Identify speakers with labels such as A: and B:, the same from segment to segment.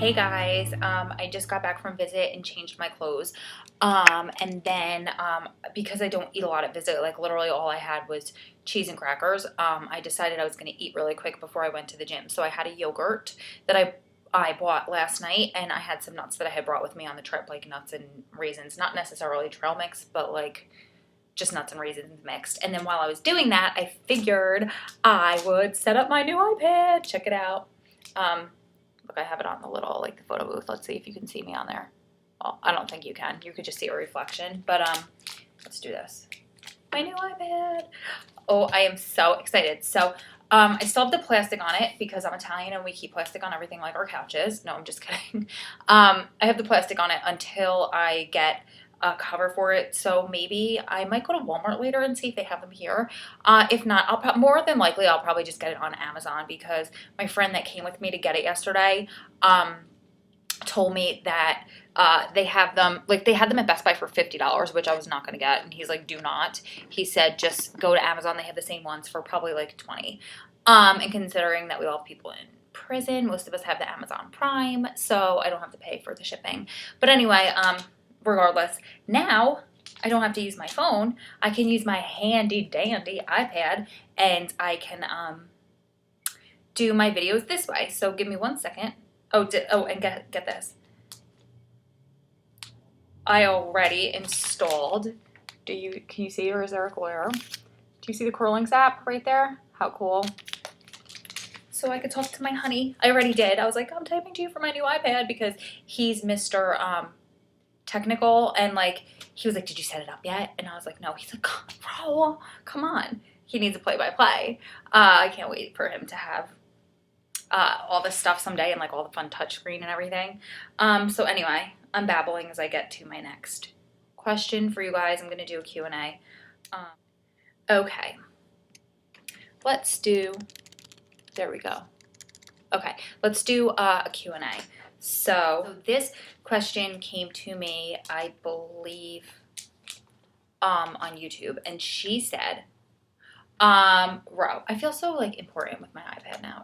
A: Hey guys, I just got back from visit and changed my clothes. And then because I don't eat a lot at visit, like literally all I had was cheese and crackers, I decided I was going to eat really quick before I went to the gym. So I had a yogurt that I bought last night, and I had some nuts that I had brought with me on the trip, like nuts and raisins, not necessarily trail mix, but like just nuts and raisins mixed. And then while I was doing that, I figured I would set up my new iPad. Check it out. Look, I have it on the little, like the photo booth. Let's see if you can see me on there. Well, I don't think you can. You could just see a reflection, but let's do this. My new iPad. Oh, I am so excited. So I still have the plastic on it because I'm Italian and we keep plastic on everything, like our couches. No, I'm just kidding. I have the plastic on it until I get a cover for it. So maybe I might go to Walmart later and see if they have them here. If not, more than likely I'll probably just get it on Amazon, because my friend that came with me to get it yesterday told me that they have them, like they had them at Best Buy for $50, which I was not going to get. And he's like, do not. He said, just go to Amazon. They have the same ones for probably like $20. And considering that we all have people in prison, most of us have the Amazon Prime, so I don't have to pay for the shipping. But anyway, regardless, now I don't have to use my phone. I can use my handy dandy iPad, and I can do my videos this way. So give me 1 second. And get this. I already installed. Can you see, or is there a glare? Do you see the Curlings app right there? How cool. So I could talk to my honey. I already did. I was like, I'm typing to you for my new iPad, because he's Mr. Technical, and like he was like, did you set it up yet? And I was like, no. He's like, bro, come on. He needs a play-by-play. I can't wait for him to have all this stuff someday, and like all the fun touchscreen and everything. So anyway, I'm babbling as I get to my next question for you guys. I'm going to do a Q&A. Okay. Let's do, there we go. Okay, let's do a Q&A. So this question came to me, I believe, on YouTube, and she said, Ro, I feel so like important with my iPad now.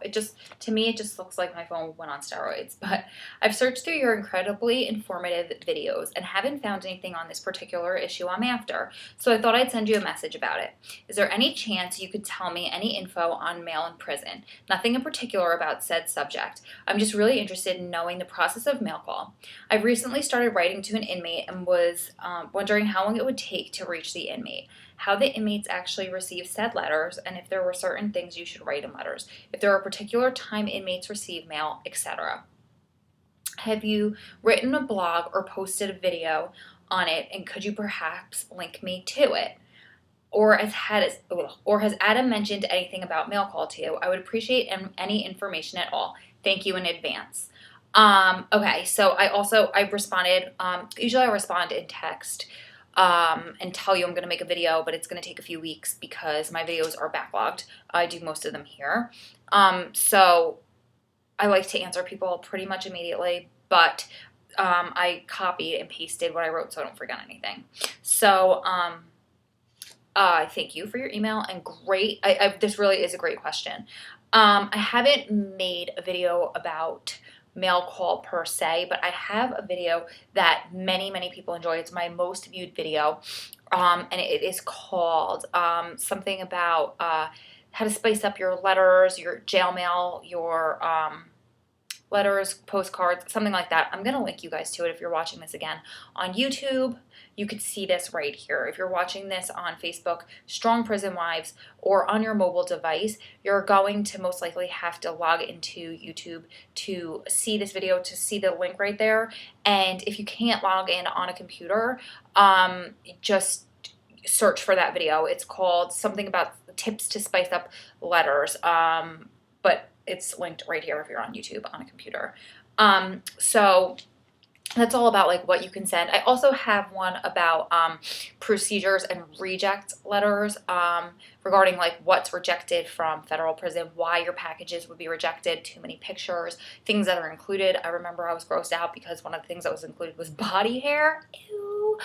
A: To me, it just looks like my phone went on steroids. But I've searched through your incredibly informative videos and haven't found anything on this particular issue I'm after. So I thought I'd send you a message about it. Is there any chance you could tell me any info on mail in prison? Nothing in particular about said subject. I'm just really interested in knowing the process of mail call. I've recently started writing to an inmate and was wondering how long it would take to reach the inmate, how the inmates actually receive said letters, and if there were certain things you should write in letters, if there are a particular time inmates receive mail, etc. Have you written a blog or posted a video on it, and could you perhaps link me to it? Or has Adam mentioned anything about mail call to you? I would appreciate any information at all. Thank you in advance. Okay, so I responded, usually I respond in text, and tell you I'm going to make a video, but it's going to take a few weeks because my videos are backlogged. I do most of them here. So I like to answer people pretty much immediately, but I copied and pasted what I wrote so I don't forget anything. So thank you for your email, and great. This really is a great question. I haven't made a video about mail call per se, but I have a video that many people enjoy. It's my most viewed video, and it is called something about how to spice up your letters, your jail mail, your letters, postcards, something like that. I'm going to link you guys to it if you're watching this again on YouTube. You could see this right here. If you're watching this on Facebook, Strong Prison Wives, or on your mobile device, you're going to most likely have to log into YouTube to see this video, to see the link right there. And if you can't log in on a computer, just search for that video. It's called something about tips to spice up letters, but it's linked right here if you're on YouTube on a computer. So that's all about like what you can send. I also have one about procedures and reject letters, regarding like what's rejected from federal prison, why your packages would be rejected, too many pictures, things that are included. I remember I was grossed out because one of the things that was included was body hair. Ew.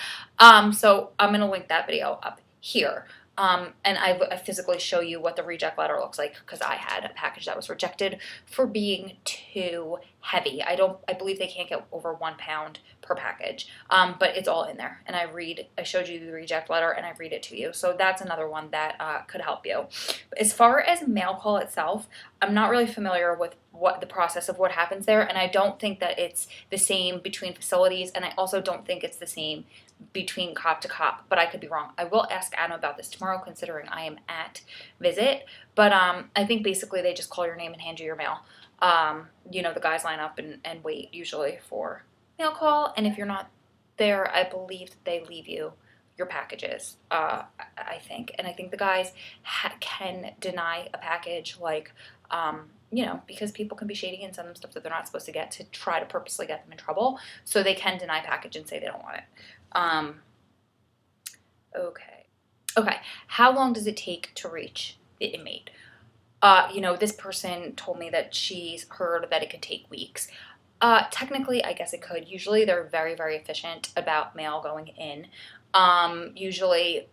A: So I'm going to link that video up here. And I physically show you what the reject letter looks like because I had a package that was rejected for being too heavy. I believe they can't get over 1 pound per package, but it's all in there. And I showed you the reject letter and I read it to you. So that's another one that could help you. As far as mail call itself, I'm not really familiar with what the process of what happens there, and I don't think that it's the same between facilities, and I also don't think it's the same between cop to cop, but I could be wrong. I will ask Adam about this tomorrow considering I am at visit, but I think basically they just call your name and hand you your mail. The guys line up and wait usually for mail call, and if you're not there, I believe that they leave you your packages, I think. And I think the guys can deny a package, like, because people can be shady and send them stuff that they're not supposed to get to try to purposely get them in trouble. So they can deny package and say they don't want it. Okay. How long does it take to reach the inmate? This person told me that she's heard that it could take weeks. Technically, I guess it could. Usually they're very, very efficient about mail going in. Usually,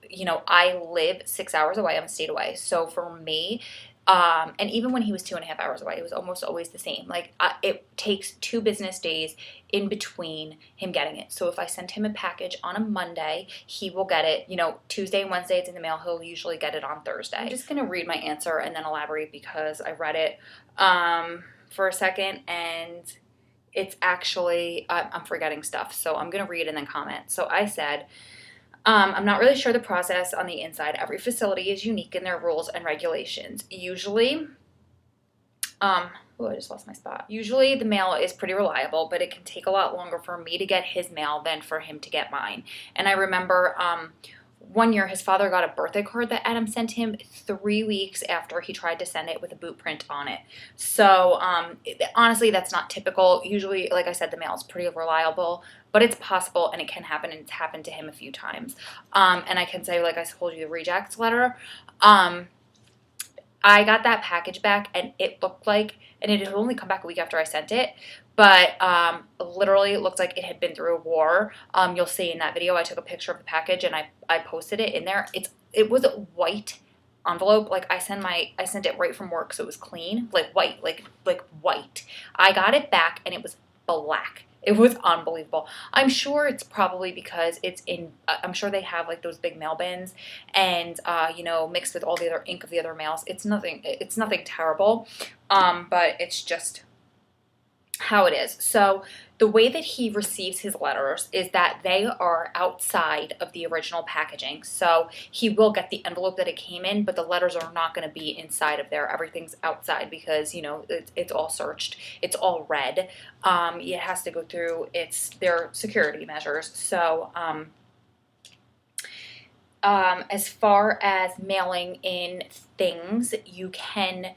A: I live 6 hours away. I'm a state away. So for me, and even when he was 2.5 hours away, it was almost always the same. Like, it takes 2 business days in between him getting it. So if I send him a package on a Monday, he will get it, Tuesday and Wednesday it's in the mail. He'll usually get it on Thursday. I'm just going to read my answer and then elaborate because I read it, for a second and it's actually, I'm forgetting stuff. So I'm going to read and then comment. So I said, I'm not really sure the process on the inside. Every facility is unique in their rules and regulations. Usually, I just lost my spot. Usually the mail is pretty reliable, but it can take a lot longer for me to get his mail than for him to get mine. And I remember one year his father got a birthday card that Adam sent him 3 weeks after he tried to send it with a boot print on it. So honestly, that's not typical. Usually, like I said, the mail is pretty reliable, but it's possible and it can happen, and it's happened to him a few times. And I can say, like I told you, the rejects letter, I got that package back and it looked like, and it had only come back a week after I sent it, but literally it looked like it had been through a war. You'll see in that video, I took a picture of the package and I posted it in there. It was a white envelope. Like, I sent it right from work, so it was clean, like white, like white. I got it back and it was black. It was unbelievable. I'm sure it's probably because I'm sure they have like those big mail bins and, mixed with all the other ink of the other mails. It's nothing terrible. But it's just how it is. So the way that he receives his letters is that they are outside of the original packaging. So he will get the envelope that it came in, but the letters are not going to be inside of there. Everything's outside because, it's all searched. It's all red. It has to go through their security measures. So, as far as mailing in things, you can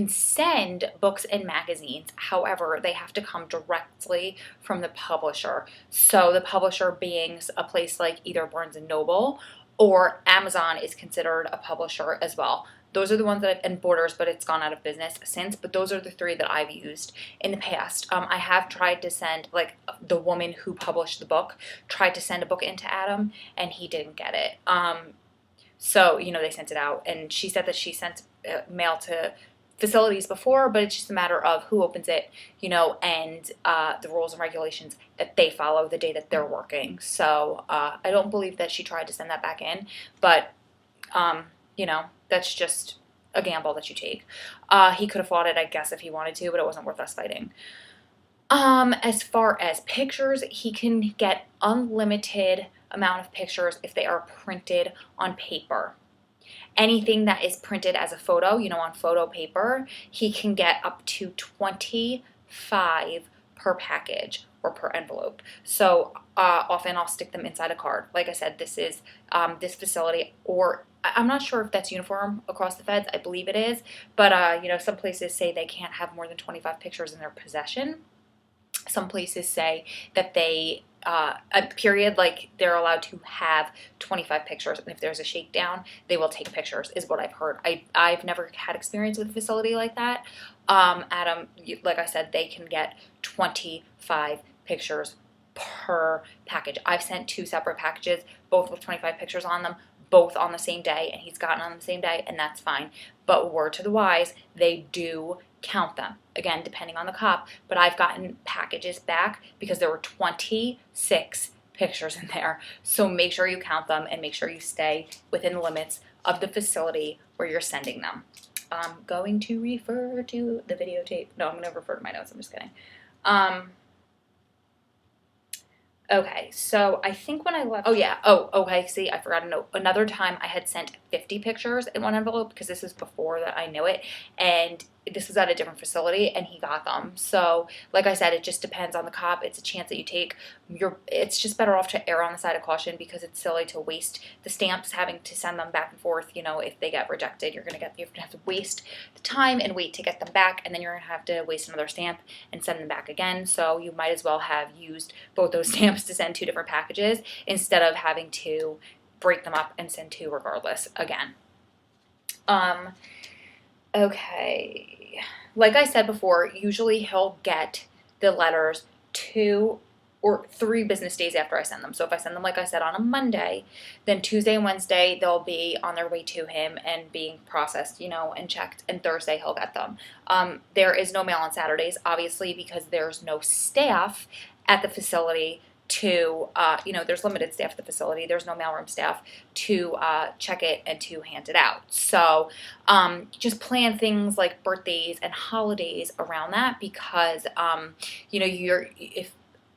A: send books and magazines. However, they have to come directly from the publisher. So the publisher being a place like either Barnes & Noble or Amazon is considered a publisher as well. Those are the ones and Borders, but it's gone out of business since. But those are the 3 that I've used in the past. I have tried to send, like, the woman who published the book tried to send a book into Adam, and he didn't get it. So, they sent it out, and she said that she sent mail to facilities before, but it's just a matter of who opens it, and the rules and regulations that they follow the day that they're working. So I don't believe that she tried to send that back in, but, that's just a gamble that you take. He could have fought it, I guess, if he wanted to, but it wasn't worth us fighting. As far as pictures, he can get unlimited amount of pictures if they are printed on paper. Anything that is printed as a photo, on photo paper, he can get up to 25 per package or per envelope. So often I'll stick them inside a card. Like I said, this is this facility, or I'm not sure if that's uniform across the feds. I believe it is. But, some places say they can't have more than 25 pictures in their possession. Some places say that they, period, like they're allowed to have 25 pictures. And if there's a shakedown, they will take pictures, is what I've heard. I've never had experience with a facility like that. Adam, like I said, they can get 25 pictures per package. I've sent 2 separate packages, both with 25 pictures on them. both on the same day and he's gotten on the same day, and that's fine. But word to the wise, they do count them. Again, depending on the cop, but I've gotten packages back because there were 26 pictures in there. So make sure you count them and make sure you stay within the limits of the facility where you're sending them. I'm going to refer to the videotape. No, I'm going to refer to my notes. I'm just kidding. Okay, so I think when I left, okay, see, I forgot a note. Another time I had sent 50 pictures in one envelope because this is before that I knew it, and this was at a different facility and he got them. So like I said, it just depends on the cop. It's a chance that you take. It's just better off to err on the side of caution because it's silly to waste the stamps having to send them back and forth. You know, if they get rejected, you have to waste the time and wait to get them back, and then you're gonna have to waste another stamp and send them back again. So you might as well have used both those stamps to send 2 different packages instead of having to break them up and send 2 regardless again. Okay, like I said before, usually he'll get the letters 2 or 3 business days after I send them. So if I send them, like I said, on a Monday, then Tuesday and Wednesday, they'll be on their way to him and being processed, you know, and checked, and Thursday he'll get them. There is no mail on Saturdays, obviously, because there's no staff at the facility to, you know, there's limited staff at the facility. There's no mailroom staff to check it and to hand it out. So just plan things like birthdays and holidays around that because, you know, if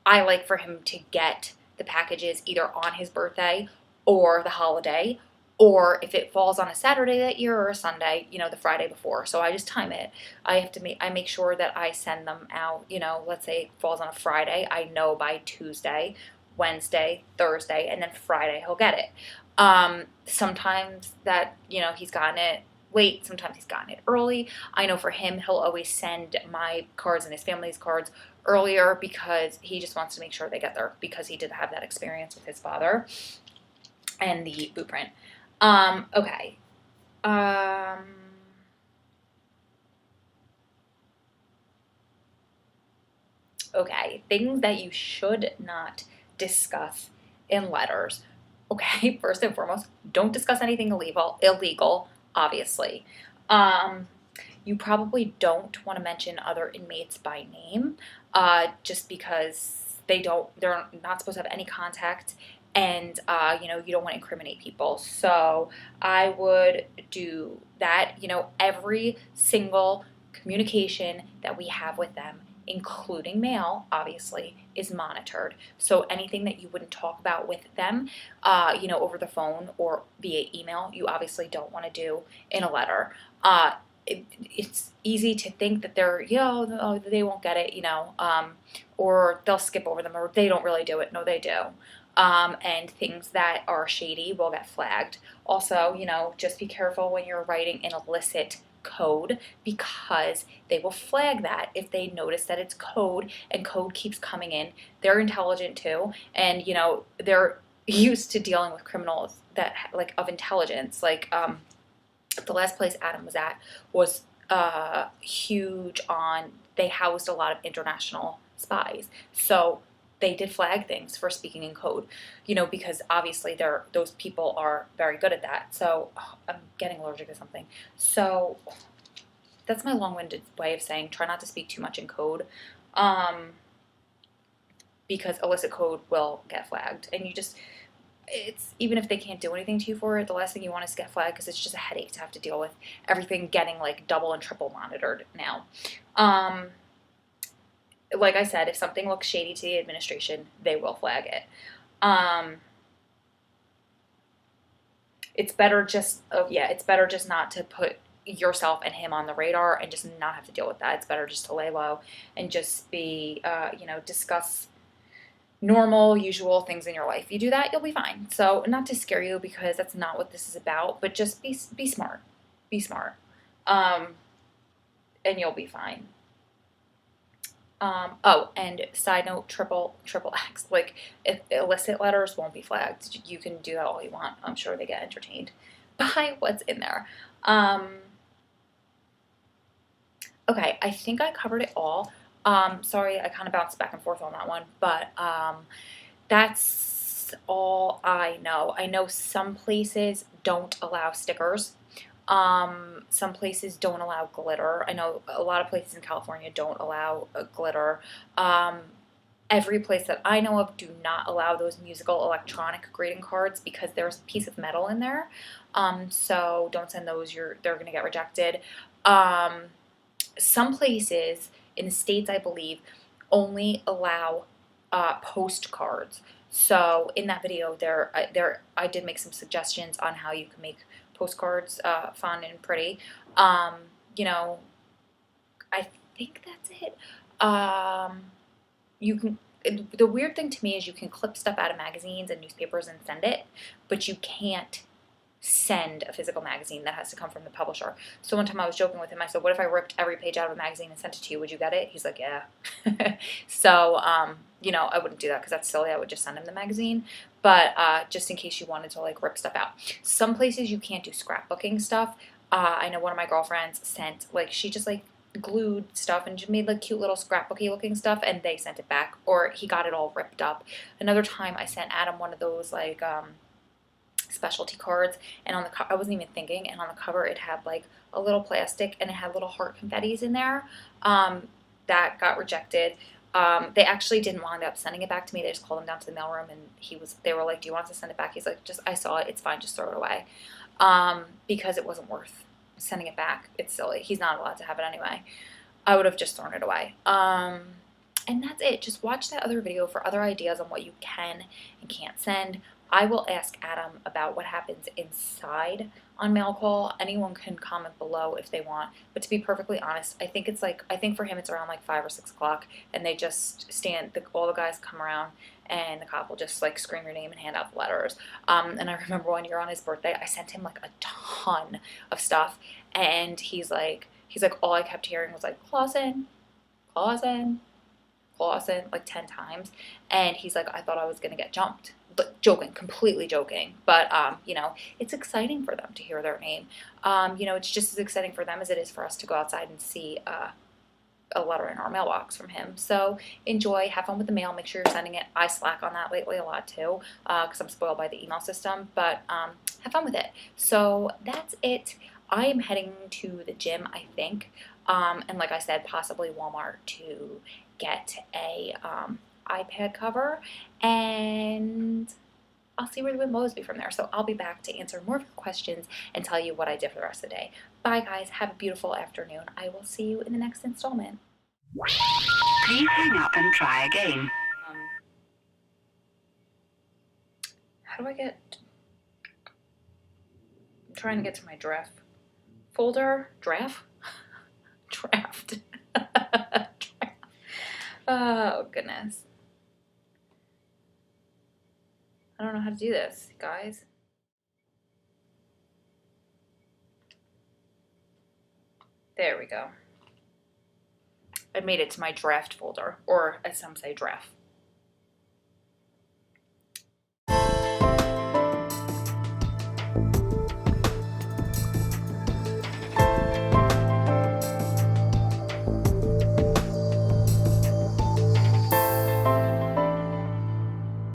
A: I like for him to get the packages either on his birthday or the holiday, or if it falls on a Saturday that year or a Sunday, you know, the Friday before. So I just time it. I make sure that I send them out, you know, let's say it falls on a Friday. I know by Tuesday, Wednesday, Thursday, and then Friday he'll get it. Sometimes that, you know, he's gotten it late, sometimes he's gotten it early. I know for him, he'll always send my cards and his family's cards earlier because he just wants to make sure they get there because he did have that experience with his father and the boot print. Okay. Okay, things that you should not discuss in letters. Okay, first and foremost, don't discuss anything illegal, obviously. You probably don't want to mention other inmates by name, just because they're not supposed to have any contact, and you know, you don't want to incriminate people. So I would do that. You know, every single communication that we have with them, including mail, obviously, is monitored. So anything that you wouldn't talk about with them, you know, over the phone or via email, you obviously don't want to do in a letter. It's easy to think that they're, you know, oh, they won't get it, you know, or they'll skip over them, or they don't really do it. No, they do. And things that are shady will get flagged. Also, you know, just be careful when you're writing an illicit code because they will flag that if they notice that it's code and code keeps coming in. They're intelligent too, and you know, they're used to dealing with criminals that like of intelligence. Like the last place Adam was at was huge on, they housed a lot of international spies. So they did flag things for speaking in code, you know, because obviously those people are very good at that. So I'm getting allergic to something. So that's my long-winded way of saying try not to speak too much in code, because illicit code will get flagged, and it's even if they can't do anything to you for it, the last thing you want is to get flagged because it's just a headache to have to deal with everything getting like double and triple monitored now. Like I said, if something looks shady to the administration, they will flag it. It's better just not to put yourself and him on the radar and just not have to deal with that. It's better just to lay low and just be, you know, discuss normal, usual things in your life. You do that, you'll be fine. So not to scare you because that's not what this is about, but just be smart. Be smart. And you'll be fine. Oh, and side note, triple X, like if illicit letters won't be flagged. You can do that all you want. I'm sure they get entertained by what's in there. Okay, I think I covered it all. Sorry, I kind of bounced back and forth on that one, but that's that's all I know. I know some places don't allow stickers. Some places don't allow glitter. I know a lot of places in California don't allow glitter. Every place that I know of do not allow those musical electronic greeting cards because there's a piece of metal in there. So don't send those. They're gonna get rejected. Some places in the States, I believe, only allow postcards. So in that video, I did make some suggestions on how you can make postcards fun and pretty. You know, I think that's it. You can. The weird thing to me is you can clip stuff out of magazines and newspapers and send it, but you can't send a physical magazine. That has to come from the publisher. So one time I was joking with him. I said, "What if I ripped every page out of a magazine and sent it to you? Would you get it?" He's like, "Yeah." So you know, I wouldn't do that because that's silly. I would just send him the magazine. But just in case you wanted to like rip stuff out. Some places you can't do scrapbooking stuff. I know one of my girlfriends sent like she just like glued stuff and just made like cute little scrapbooky looking stuff, and they sent it back, or he got it all ripped up. Another time I sent Adam one of those like specialty cards, and on the I wasn't even thinking, and on the cover it had like a little plastic and it had little heart confettis in there. That got rejected. They actually didn't wind up sending it back to me. They just called him down to the mailroom, and they were like, "Do you want us to send it back?" He's like, "Just I saw it. It's fine. Just throw it away," because it wasn't worth sending it back. It's silly. He's not allowed to have it anyway. I would have just thrown it away. And that's it. Just watch that other video for other ideas on what you can and can't send. I will ask Adam about what happens inside on mail call. Anyone can comment below if they want. But to be perfectly honest, I think for him it's around like 5 or 6 o'clock, and they just all the guys come around, and the cop will just like scream your name and hand out the letters. And I remember one year on his birthday, I sent him like a ton of stuff, and he's like, all I kept hearing was like, Clausen, Clausen, Clausen, like 10 times. And he's like, I thought I was going to get jumped. But joking, completely joking. But, you know, it's exciting for them to hear their name. You know, it's just as exciting for them as it is for us to go outside and see a letter in our mailbox from him. So enjoy, have fun with the mail, make sure you're sending it. I slack on that lately a lot too, because I'm spoiled by the email system, but have fun with it. So that's it. I am heading to the gym, I think, and like I said, possibly Walmart to get a iPad cover, and I'll see where the wind blows me from there. So I'll be back to answer more of your questions and tell you what I did for the rest of the day. Bye guys, have a beautiful afternoon. I will see you in the next installment.
B: Please hang up and try again.
A: How do I get... I'm trying to get to my draft folder. Draft? Draft. Oh, goodness. I don't know how to do this, guys. There we go. I made it to my draft folder, or as some say, draft